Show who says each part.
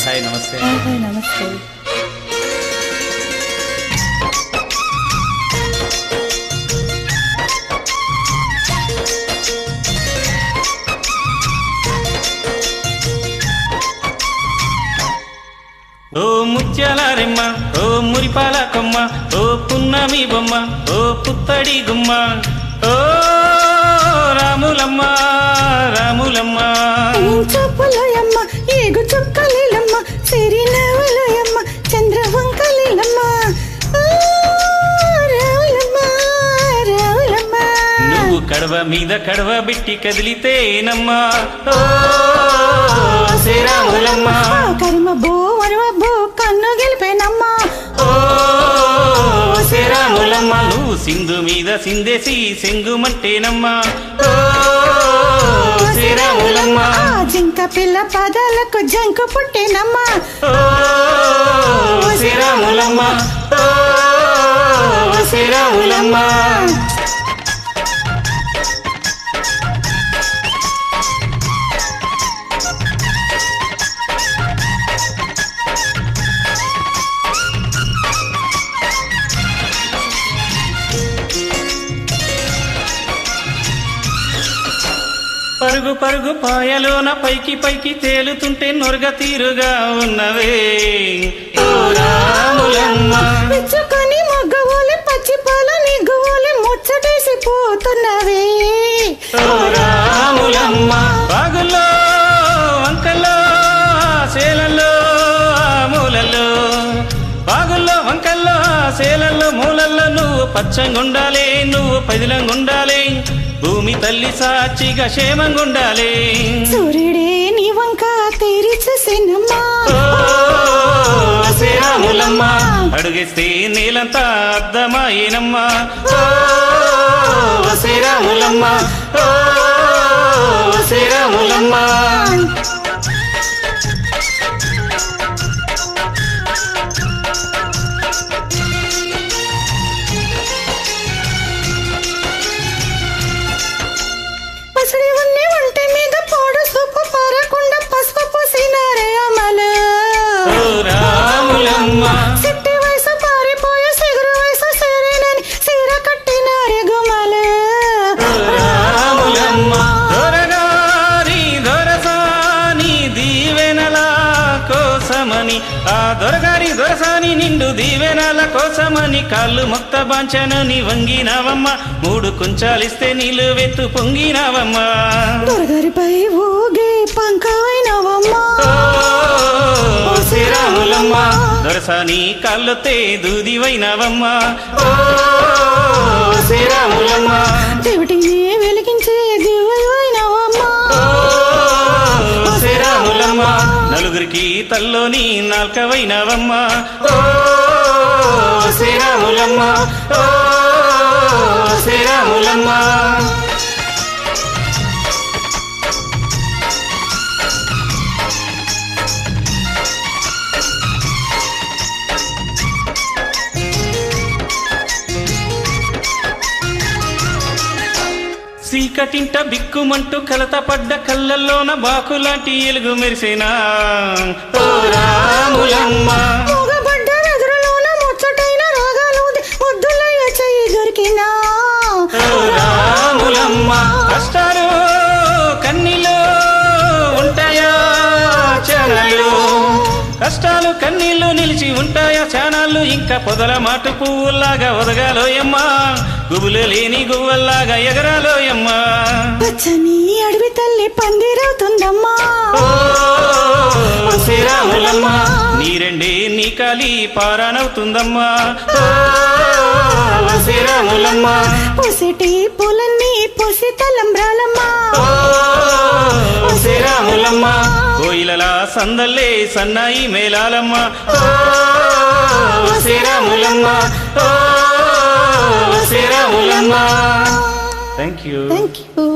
Speaker 1: Hi నమస్తే.
Speaker 2: నమస్తే.
Speaker 1: ఓ ముత్యాలారెమ్మ, ఓ మురిపాల కొమ్మ, ఓ పున్నమి బొమ్మ, ఓ పుత్తడి గుమ్మ, ఓ రాములమ్మ రాములమ్మ.
Speaker 2: చూపులోయమ్మ ఏగు చుక్కలేలమ్మ, సిరి నవ్వులోయమ్మ చంద్రవంకలేలమ్మ, రావులమ్మ రావులమ్మ.
Speaker 1: నువ్వు కడవ మీద కడవ బిట్టి కదిలితేనమ్మా, ఓ శ్రీరాములమ్మ.
Speaker 2: కర్మ బో వరవ బో కన్ను గెలిపేనమ్మా,
Speaker 1: ఓ శ్రీరాములమ్మ. నువ్వు సింధు మీద సిందేసి సెంగుమంటేనమ్మా, ఓ శ్రీరాములమ్మ.
Speaker 2: జింక పిల్ల పాదాలకు జంకు పుట్టేనమ్మా,
Speaker 1: ఓ శ్రీరాములమ్మ, ఓ శ్రీరాములమ్మ. పరుగు పరుగు పాయలోన పైకి పైకి తేలుతుంటే నొరగ తీరుగా ఉన్నవే, ఓ రాములమ్మ.
Speaker 2: మెచ్చుకొని మగ్గవోలే పచ్చి పాల నిగ్గువోలే ముచ్చటేసి పోతున్నవే,
Speaker 1: ఓ రాములమ్మ. బాగుల్లో వంకల్లో సేలల్లో మూలల్లో, బాగుల్లో వంకల్లో సేలల్లో మూలల్లో నువ్వు పచ్చంగుండాలే, నువ్వు పదిలంగుండాలే, భూమి తల్లి సాక్షిగా క్షేమంగుండాలే.
Speaker 2: సూర్యుడే నీ వంక తీరి చూసినమ్మా,
Speaker 1: ఓ శ్రీరాములమ్మ. అడుగేస్తే నేలంతా అద్దమాయేనమ్మా, ఓ శ్రీరాములమ్మ, ఓ శ్రీరాములమ్మ.
Speaker 2: పసడి ఉన్ని వంట మీద పోడు సూపు పారకుండా పసుపు పూసినారే అమలు,
Speaker 1: ఓ రాములమ్మ.
Speaker 2: సిట్టి వయసు పారిపోయే సిగురు వయసు సరేనని సీర కట్టినారే గుమలు,
Speaker 1: ఓ రాములమ్మ. దొరగారి దొరసాని దీవెనల కోసమని, ఆ దొరగారి దొరసాని నిండు దీవెనల కోసమని కాళ్ళు మొక్త బాంచనని వంగినావమ్మ, మూడు కుంచాలిస్తే నీళ్ళు వెత్తు పొంగినావమ్మా,
Speaker 2: దొరగారిపై ఊగే పంకవైనవమ్మా,
Speaker 1: ఓ శ్రీరాములమ్మ. దొరసాని కాళ్ళొత్తే దూదివైనావమ్మా, ఓ శ్రీరాములమ్మ.
Speaker 2: చెవిటిని వెలిగించే దివ్యమైనవమ్మా,
Speaker 1: ఓ శ్రీరాములమ్మ. నలుగురికి తల్లోని నాల్కవైనవమ్మా, ఓ శ్రీరాములమ్మ, ఓ శ్రీరాములమ్మ. చీకటింట బిక్కుమంటూ కలత పడ్డ కళ్ళల్లోన బాకులాంటి ఎలుగు మెరిసేనా, ఓ రాములమ్మ.
Speaker 2: మూగబడ్డ వెదురులోన ముచ్చటైన రాగాలుది ముద్దులయ్య చెయ్యి దొరికినా,
Speaker 1: ఓ రాములమ్మ. కష్టాలు కన్నీళ్ళు ఉంటాయా చానాళ్ళు, కష్టాలు కన్నీళ్లు నిలిచి ఉంటాయా చానాళ్ళు, ఇంకా పొదల మాటు పువ్వుల్లాగా ఒదగాలోయమ్మా, గుబులు లేని గువ్వల్లాగా ఎగరాలోయమ్మా.
Speaker 2: పచ్చని అడవి తల్లి పందిరవుతుందమ్మా,
Speaker 1: ఓ శ్రీరాములమ్మ. నీరెండే నీ కాలి పారానవుతుందమ్మా, ఓ శ్రీరాములమ్మ.
Speaker 2: పొసిటి పూలన్నీ పొసి తలంబ్రాలమ్మా,
Speaker 1: ఓ శ్రీరాములమ్మ. కోయిలలా సందల్లే సన్నాయి మేళాలమ్మ, ఓ శ్రీరాములమ్మ, ఓ శ్రీరాములమ్మ. Thank you.
Speaker 2: Thank you.